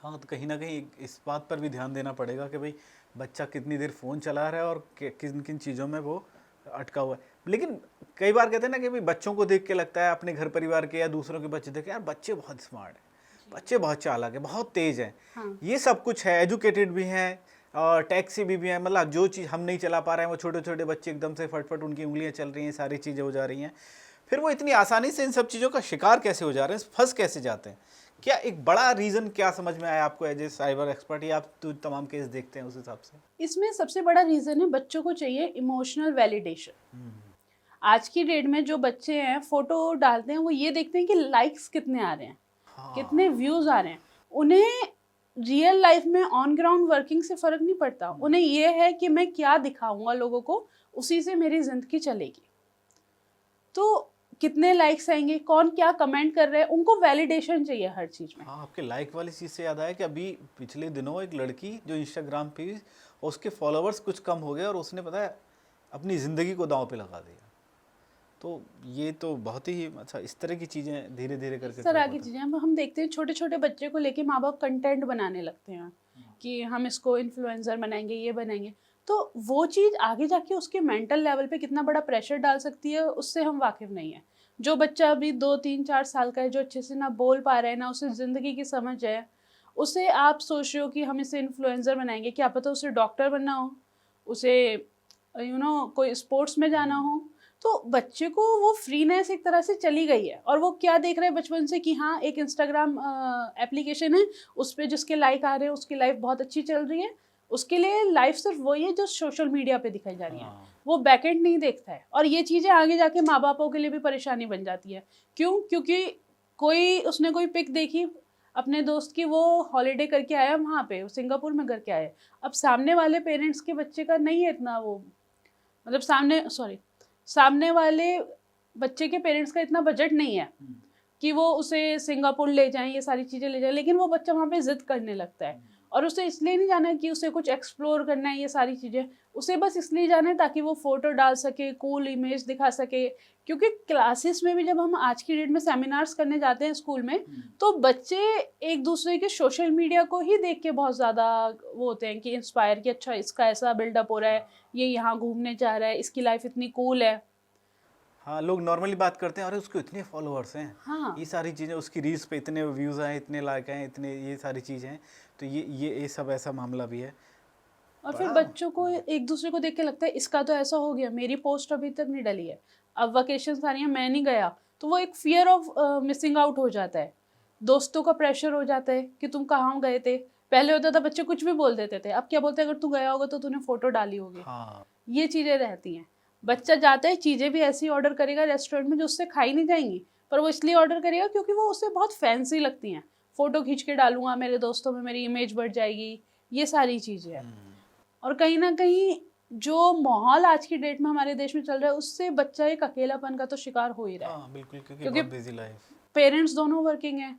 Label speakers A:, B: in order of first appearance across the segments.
A: हाँ, तो कहीं न कहीं इस बात पर भी ध्यान देना पड़ेगा कि भई बच्चा कितनी देर फ़ोन चला रहा है और किन-किन चीज़ों में वो अटका हुआ है। लेकिन कई बार कहते हैं ना कि भई बच्चों को देख के लगता है अपने घर परिवार के या दूसरों के बच्चे देख के यार बच्चे बहुत स्मार्ट हैं, बच्चे बहुत चालाक हैं, बहुत तेज़ हैं।
B: हाँ।
A: ये सब कुछ है, एजुकेटेड भी हैं और टेक सेवी भी हैं, मतलब जो चीज़ हम नहीं चला पा रहे हैं वो छोटे-छोटे बच्चे एकदम से फट-फट उनकी उँगलियाँ चल रही हैं, सारी चीज़ें हो जा रही हैं। फिर वो इतनी आसानी से इन सब चीज़ों का शिकार कैसे हो जा रहे हैं, फँस कैसे जाते हैं? क्या एक बड़ा रीज़न क्या समझ में आया आपको एज़ ए साइबर एक्सपर्ट, या आप तो तमाम केस देखते हैं उस हिसाब से?
B: इसमें सबसे बड़ा रीज़न है बच्चों को चाहिए इमोशनल वैलिडेशन।
A: हुँ,
B: आज की डेट में जो बच्चे हैं फ़ोटो डालते हैं वो ये देखते हैं कि लाइक्स कितने आ रहे हैं, कितने
A: हाँ।
B: व्यूज़ आ रहे हैं। उन्हें रियल लाइफ़ में ऑन ग्राउंड वर्किंग से फ़र्क नहीं पड़ता। उन्हें ये है कि मैं क्या दिखाऊँगा लोगों को, उसी से मेरी ज़िंदगी चलेगी। तो कितने लाइक्स आएँगे, कौन क्या कमेंट कर रहा है, उनको वैलिडेशन चाहिए हर चीज़ में।
A: हाँ, आपके लाइक वाली चीज़ से याद आया कि अभी पिछले दिनों एक लड़की जो इंस्टाग्राम पे, उसके फॉलोवर्स कुछ कम हो गए और उसने पता है अपनी ज़िंदगी को दाँव पे लगा दिया। तो ये तो बहुत ही अच्छा, इस तरह की चीज़ें धीरे-धीरे
B: इस
A: करके थोड़ा
B: तरह की
A: बहुत
B: चीज़ें अब हम देखते हैं छोटे-छोटे बच्चे को लेके माँ-बाप कंटेंट बनाने लगते हैं कि हम इसको इन्फ्लुएंसर बनाएँगे, ये बनाएँगे। तो वो चीज़ आगे जाके उसके मेंटल लेवल पे कितना बड़ा प्रेशर डाल सकती है, उससे हम वाकिफ़ नहीं हैं। जो बच्चा अभी 2, 3, 4 साल का है, जो अच्छे से ना बोल पा रहा है, ना उसे ज़िंदगी की समझ है, उसे आप सोच रहे हो कि हम इसे इन्फ्लुएंसर बनाएँगे, क्या पता उसे डॉक्टर बनना हो, उसे कोई स्पोर्ट्स में जाना हो। तो बच्चे को वो फ्रीनेस एक तरह से चली गई है और वो क्या देख रहे हैं बचपन से कि हाँ एक इंस्टाग्राम एप्लीकेशन है, उस पे जिसके लाइक आ रहे हैं उसकी लाइफ बहुत अच्छी चल रही है। उसके लिए लाइफ सिर्फ वही है जो सोशल मीडिया पे दिखाई जा रही है।
A: हाँ,
B: वो बैकएंड नहीं देखता है और ये चीज़ें आगे जाके माँ बापों के लिए भी परेशानी बन जाती है। क्यों? क्योंकि उसने कोई पिक देखी अपने दोस्त की, वो हॉलीडे करके आया वहाँ पे, सिंगापुर में करके आया। अब सामने वाले पेरेंट्स के बच्चे का नहीं है इतना वो, मतलब सामने वाले बच्चे के पेरेंट्स का इतना बजट नहीं है कि वो उसे सिंगापुर ले जाएं, ये सारी चीज़ें ले जाएं, लेकिन वो बच्चा वहाँ पे ज़िद करने लगता है। और उसे इसलिए नहीं जाना है कि उसे कुछ एक्सप्लोर करना है, ये सारी चीज़ें उसे बस इसलिए जाना है ताकि वो फ़ोटो डाल सके, कूल इमेज दिखा सके। क्योंकि क्लासेस में भी जब हम आज की डेट में सेमिनार्स करने जाते हैं स्कूल में, तो बच्चे एक दूसरे के सोशल मीडिया को ही देख के बहुत ज़्यादा वो होते हैं कि इंस्पायर, कि अच्छा इसका ऐसा बिल्डअप हो रहा है, ये यहाँ घूमने जा रहा है, इसकी लाइफ इतनी कूल है।
A: हाँ, लोग नॉर्मली बात करते हैं अरे उसको इतने फॉलोअर्स हैं,
B: हाँ,
A: ये सारी चीज़ें, उसकी रील्स पे इतने व्यूज़ आए, इतने लाइक आए, इतने ये सारी चीज़ें हैं। तो ये सब ऐसा मामला भी है।
B: और फिर
A: बड़ा
B: बच्चों को एक दूसरे को देख के लगता है इसका तो ऐसा हो गया, मेरी पोस्ट अभी तक नहीं डली है, अब वेकेशंस आ रही हैं मैं नहीं गया, तो वो एक फियर ऑफ मिसिंग आउट हो जाता है। दोस्तों का प्रेशर हो जाता है कि तुम कहाँ गए थे। पहले होता था बच्चे कुछ भी बोल देते थे, अब क्या बोलते हैं अगर तू गया होगा तो तूने फोटो डाली होगी।
A: हाँ,
B: ये चीज़ें रहती हैं। बच्चा जाता है, चीज़ें भी ऐसी ऑर्डर करेगा रेस्टोरेंट में जो उससे खाई नहीं जाएँगी, पर वो इसलिए ऑर्डर करेगा क्योंकि वो उसे बहुत फैंसी लगती हैं। फ़ोटो खींच के डालूँगा, मेरे दोस्तों में मेरी इमेज बढ़ जाएगी, ये सारी चीज़ें हैं। और कहीं न कहीं जो माहौल आज की डेट में हमारे देश में चल रहा है, उससे बच्चा एक अकेलापन का तो शिकार हो ही रहा है।
A: हाँ, बिल्कुल, क्योंकि
B: क्योंकि
A: बहुत बिज़ी लाइफ़।
B: पेरेंट्स दोनों वर्किंग हैं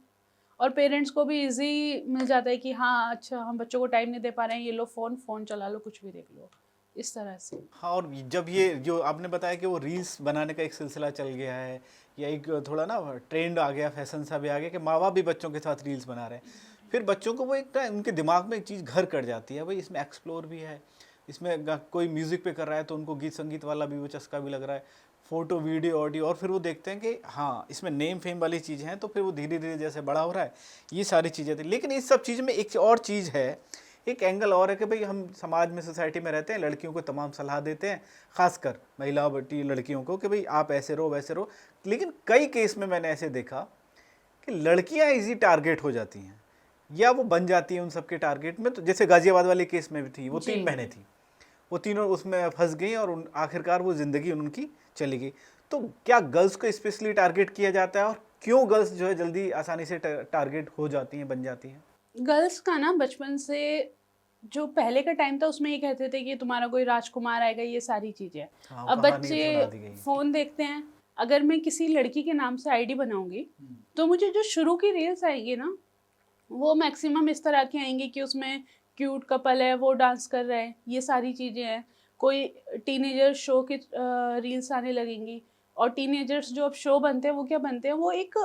B: और पेरेंट्स को भी ईज़ी मिल जाता है कि हाँ, अच्छा हम बच्चों को टाइम नहीं दे पा रहे हैं, ये लो फ़ोन, फ़ोन चला लो, कुछ भी देख लो। इस तरह से।
A: हाँ, और जब ये जो आपने बताया कि वो रील्स बनाने का एक सिलसिला चल गया है, या एक थोड़ा ना ट्रेंड आ गया, फैशन सा भी आ गया कि माँ-बाप भी बच्चों के साथ रील्स बना रहे हैं। फिर बच्चों को वो एक ना उनके दिमाग में एक चीज़ घर कर जाती है, भई इसमें एक्सप्लोर भी है, इसमें कोई म्यूज़िक पे कर रहा है तो उनको गीत संगीत वाला भी वो चस्का भी लग रहा है, फ़ोटो, वीडियो, ऑडियो, और फिर वो देखते हैं कि हाँ, इसमें नेम फेम वाली चीज़ें हैं, तो फिर वो धीरे-धीरे जैसे बड़ा हो रहा है, ये सारी चीज़ें थी। लेकिन इस सब चीज़ में एक और चीज़ है, एक एंगल और है कि भाई हम समाज में, सोसाइटी में रहते हैं, लड़कियों को तमाम सलाह देते हैं, खासकर महिला बेटी लड़कियों को, कि भाई आप ऐसे रहो वैसे रहो। लेकिन कई केस में मैंने ऐसे देखा कि लड़कियां इजी टारगेट हो जाती हैं, या वो बन जाती हैं उन सबके टारगेट में। तो जैसे गाजियाबाद वाले केस में भी थी, वो
B: जी।
A: 3 बहनें थी, वो तीनों उसमें फंस गई और आखिरकार वो ज़िंदगी उनकी चली गई। तो क्या गर्ल्स को स्पेशली टारगेट किया जाता है, और क्यों गर्ल्स जो है जल्दी आसानी से टारगेट हो जाती हैं, बन जाती हैं?
B: गर्ल्स का ना बचपन से जो पहले का टाइम था उसमें ये कहते थे कि तुम्हारा कोई राजकुमार आएगा, ये सारी चीज़ें।
A: हाँ, वो
B: अब
A: कहानी
B: बच्चे
A: सुना दी गई।
B: फ़ोन देखते हैं, अगर मैं किसी लड़की के नाम से आईडी बनाऊँगी, तो मुझे जो शुरू की रील्स आएँगी ना, वो मैक्सिमम इस तरह की आएँगी कि उसमें क्यूट कपल है, वो डांस कर रहे हैं, ये सारी चीज़ें हैं। कोई टीनेजर शो की रील्स आने लगेंगी और टीनेजर्स जो अब शो बनते हैं, वो क्या बनते हैं, वो एक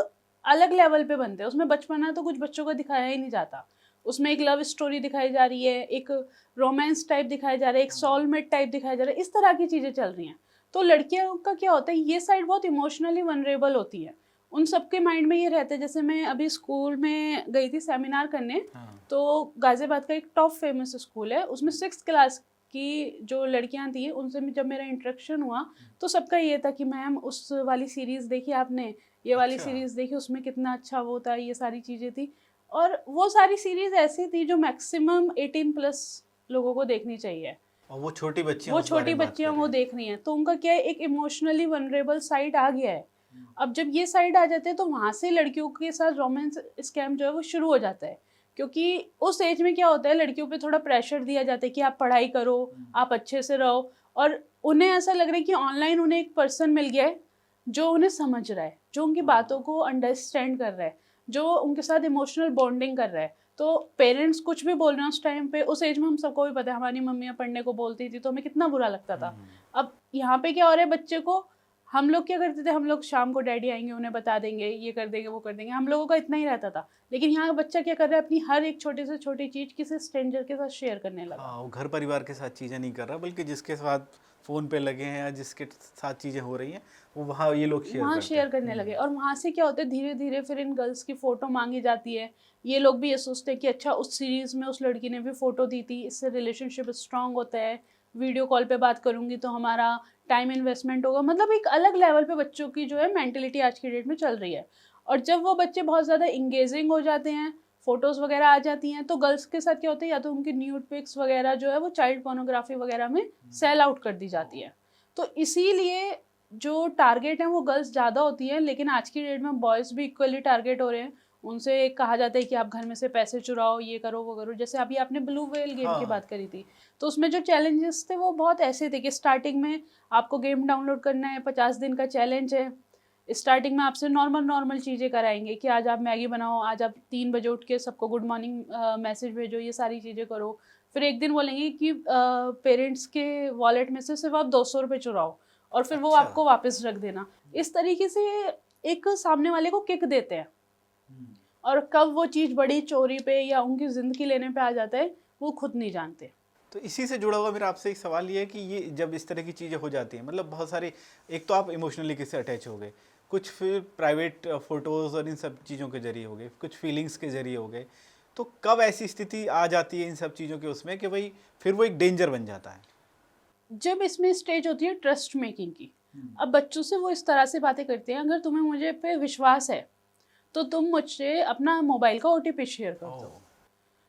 B: अलग लेवल पे बनते हैं। उसमें बचपना तो कुछ बच्चों का दिखाया ही नहीं जाता। उसमें एक लव स्टोरी दिखाई जा रही है, एक रोमांस टाइप दिखाया जा रहा है, एक सोलमेट टाइप दिखाया जा रहा है, इस तरह की चीज़ें चल रही हैं। तो लड़कियों का क्या होता है, ये साइड बहुत इमोशनली वनरेबल होती है, उन सबके माइंड में ये रहता है। जैसे मैं अभी स्कूल में गई थी सेमिनार करने, तो गाजियाबाद का एक टॉप फेमस स्कूल है, उसमें 6th क्लास की जो लड़कियां थी उनसे जब मेरा इंटरेक्शन हुआ तो सबका ये था कि मैम उस वाली सीरीज़ देखी आपने, ये वाली
A: अच्छा।
B: सीरीज़ देखी, उसमें कितना अच्छा वो था, ये सारी चीज़ें थी। और वो सारी सीरीज़ ऐसी थी जो मैक्सिमम 18+ लोगों को देखनी चाहिए,
A: और वो छोटी बच्चियां
B: वो
A: उस बारे
B: छोटी
A: में बात
B: बच्चियां
A: कर
B: वो
A: रही
B: देख रही हैं। तो उनका क्या है, एक इमोशनली वनरेबल साइड आ गया है। अब जब ये साइड आ जाते हैं तो वहाँ से लड़कियों के साथ रोमांस स्कैम जो है वो शुरू हो जाता है, क्योंकि उस एज में क्या होता है, लड़कियों पे थोड़ा प्रेशर दिया जाता है कि आप पढ़ाई करो, आप अच्छे से रहो, और उन्हें ऐसा लग रहा है कि ऑनलाइन उन्हें एक पर्सन मिल गया है जो उन्हें समझ रहा है, जो उनकी बातों को अंडरस्टैंड कर रहा है, जो उनके साथ इमोशनल बॉन्डिंग कर रहा है। तो पेरेंट्स कुछ भी बोल रहे हैं उस टाइम पे, उस एज में हम सबको भी पता है, हमारी मम्मियाँ पढ़ने को बोलती थी तो हमें कितना बुरा लगता था। अब यहाँ पे क्या हो रहा है, बच्चे को हम लोग क्या करते थे, हम लोग शाम को डैडी आएंगे उन्हें बता देंगे, ये कर देंगे वो कर देंगे, हम लोगों का इतना ही रहता था। लेकिन यहाँ का बच्चा क्या कर रहा है, अपनी हर एक छोटी से छोटी चीज़ किसी स्ट्रेंजर के साथ शेयर करने लगा।
A: हाँ, वो घर परिवार के साथ चीज़ें नहीं कर रहा, बल्कि जिसके साथ फ़ोन पे लगे हैं या जिसके साथ चीज़ें हो रही हैं वो वहाँ ये लोग शेयर
B: वहाँ
A: करते
B: शेयर
A: हैं।
B: करने लगे, और वहाँ से क्या होता है, धीरे धीरे फिर इन गर्ल्स की फ़ोटो मांगी जाती है। ये लोग भी ये सोचते हैं कि अच्छा उस सीरीज़ में उस लड़की ने भी फ़ोटो दी थी, इससे रिलेशनशिप स्ट्रांग होता है, वीडियो कॉल पे बात करूँगी तो हमारा टाइम इन्वेस्टमेंट होगा। मतलब एक अलग लेवल पे बच्चों की जो है मेंटेलिटी आज की डेट में चल रही है। और जब वो बच्चे बहुत ज़्यादा इंगेजिंग हो जाते हैं, फ़ोटोज़ वगैरह आ जाती हैं, तो गर्ल्स के साथ क्या होता है, या तो उनकी न्यूड पिक्स वगैरह जो है वो चाइल्ड पोर्नोग्राफी वगैरह में सेल आउट कर दी जाती है। तो इसीलिए जो टारगेट है वो गर्ल्स ज़्यादा होती हैं, लेकिन आज की डेट में बॉयज़ भी इक्वली टारगेट हो रहे हैं। उनसे कहा जाता है कि आप घर में से पैसे चुराओ, ये करो वो करो। जैसे अभी आपने ब्लू व्हेल गेम की
A: हाँ,
B: बात करी थी, तो उसमें जो चैलेंजेस थे वो बहुत ऐसे थे कि स्टार्टिंग में आपको गेम डाउनलोड करना है, 50 दिन का चैलेंज है। स्टार्टिंग में आपसे नॉर्मल चीज़ें कराएंगे कि आज आप मैगी बनाओ, आज आप 3 बजे उठ के सबको गुड मॉर्निंग मैसेज भेजो, ये सारी चीज़ें करो। फिर एक दिन बोलेंगे कि पेरेंट्स के वॉलेट में से सिर्फ आप 200 रुपये चुराओ, और फिर वो
A: अच्छा।
B: आपको वापस रख देना। इस तरीके से एक सामने वाले को किक देते हैं, और कब वो चीज़ बड़ी चोरी पे या उनकी ज़िंदगी लेने पे आ जाता है वो खुद नहीं जानते।
A: तो इसी से जुड़ा हुआ मेरा आपसे एक सवाल ये है कि ये जब इस तरह की चीज़ें हो जाती हैं, मतलब बहुत सारी, एक तो आप इमोशनली किससे अटैच हो गए, कुछ फिर प्राइवेट फ़ोटोज़ और इन सब चीज़ों के ज़रिए हो गए, कुछ फीलिंग्स के ज़रिए हो गए। तो कब ऐसी स्थिति आ जाती है इन सब चीज़ों के उसमें कि भाई फिर वो एक डेंजर बन जाता है?
B: जब इसमें स्टेज होती है ट्रस्ट मेकिंग की। अब बच्चों से वो इस तरह से बातें करते हैं, अगर तुम्हें मुझे पे विश्वास है तो तुम मुझसे अपना मोबाइल का OTP शेयर कर दो।
A: ओह!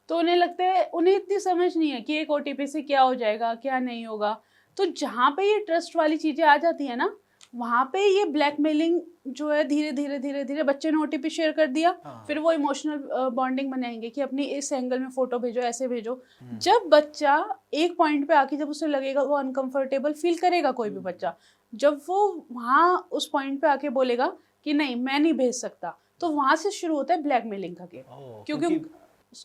B: तो उन्हें लगता है, उन्हें इतनी समझ नहीं है कि एक OTP से क्या हो जाएगा, क्या नहीं होगा। तो जहाँ पे ये ट्रस्ट वाली चीज़ें आ जाती है ना, वहाँ पे ये ब्लैकमेलिंग जो है धीरे धीरे बच्चे ने OTP शेयर कर दिया,
A: हाँ।
B: फिर वो इमोशनल बॉन्डिंग बनाएंगे कि अपनी इस एंगल में फ़ोटो भेजो, ऐसे भेजो। जब बच्चा एक पॉइंट पे आके जब उसे लगेगा, वो अनकंफर्टेबल फील करेगा, कोई भी बच्चा, जब वो वहाँ उस पॉइंट पे आके बोलेगा कि नहीं मैं नहीं भेज सकता, तो वहाँ से शुरू होता है ब्लैकमेलिंग का गेम।
A: ओह!
B: क्योंकि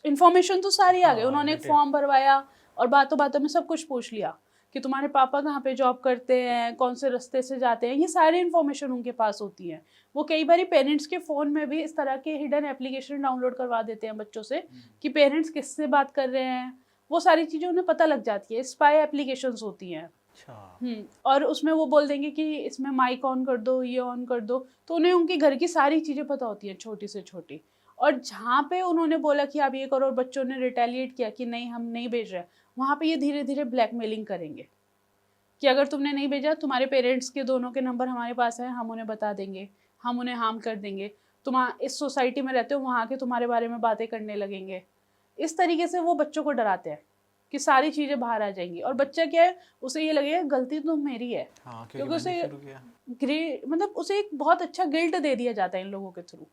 B: इन्फॉर्मेशन तो सारी आ गई,
A: हाँ,
B: उन्होंने एक
A: डिटेल।
B: फॉर्म भरवाया और बातों बातों में सब कुछ पूछ लिया कि तुम्हारे पापा कहाँ पे जॉब करते हैं, कौन से रास्ते से जाते हैं, ये सारी इन्फॉर्मेशन उनके पास होती है। वो कई बार पेरेंट्स के फ़ोन में भी इस तरह के हिडन एप्लीकेशन डाउनलोड करवा देते हैं बच्चों से कि पेरेंट्स किससे बात कर रहे हैं, वो सारी चीज़ें उन्हें पता लग जाती है। स्पाई एप्लीकेशंस होती हैं।
A: अच्छा।
B: और उसमें वो बोल देंगे कि इसमें माइक ऑन कर दो, ये ऑन कर दो, तो उन्हें उनके घर की सारी चीज़ें पता होती हैं, छोटी से छोटी। और जहाँ पे उन्होंने बोला कि आप ये करो और बच्चों ने रिटेलिएट किया कि नहीं हम नहीं भेज रहे, वहाँ पे ये धीरे धीरे ब्लैकमेलिंग करेंगे कि अगर तुमने नहीं भेजा, तुम्हारे पेरेंट्स के दोनों के नंबर हमारे पास हैं, हम उन्हें बता देंगे, हम उन्हें हार्म कर देंगे, तुम इस सोसाइटी में रहते हो, वहाँ के तुम्हारे बारे में बातें करने लगेंगे। इस तरीके से वो बच्चों को डराते हैं कि सारी चीज़ें बाहर आ जाएंगी, और बच्चा क्या है, उसे ये लगेगा गलती तो मेरी है,
A: हाँ, क्योंकि
B: क्योंकि
A: मैंने
B: उसे
A: शुरू किया।
B: मतलब उसे एक बहुत अच्छा गिल्ट दे दिया जाता है इन लोगों के थ्रू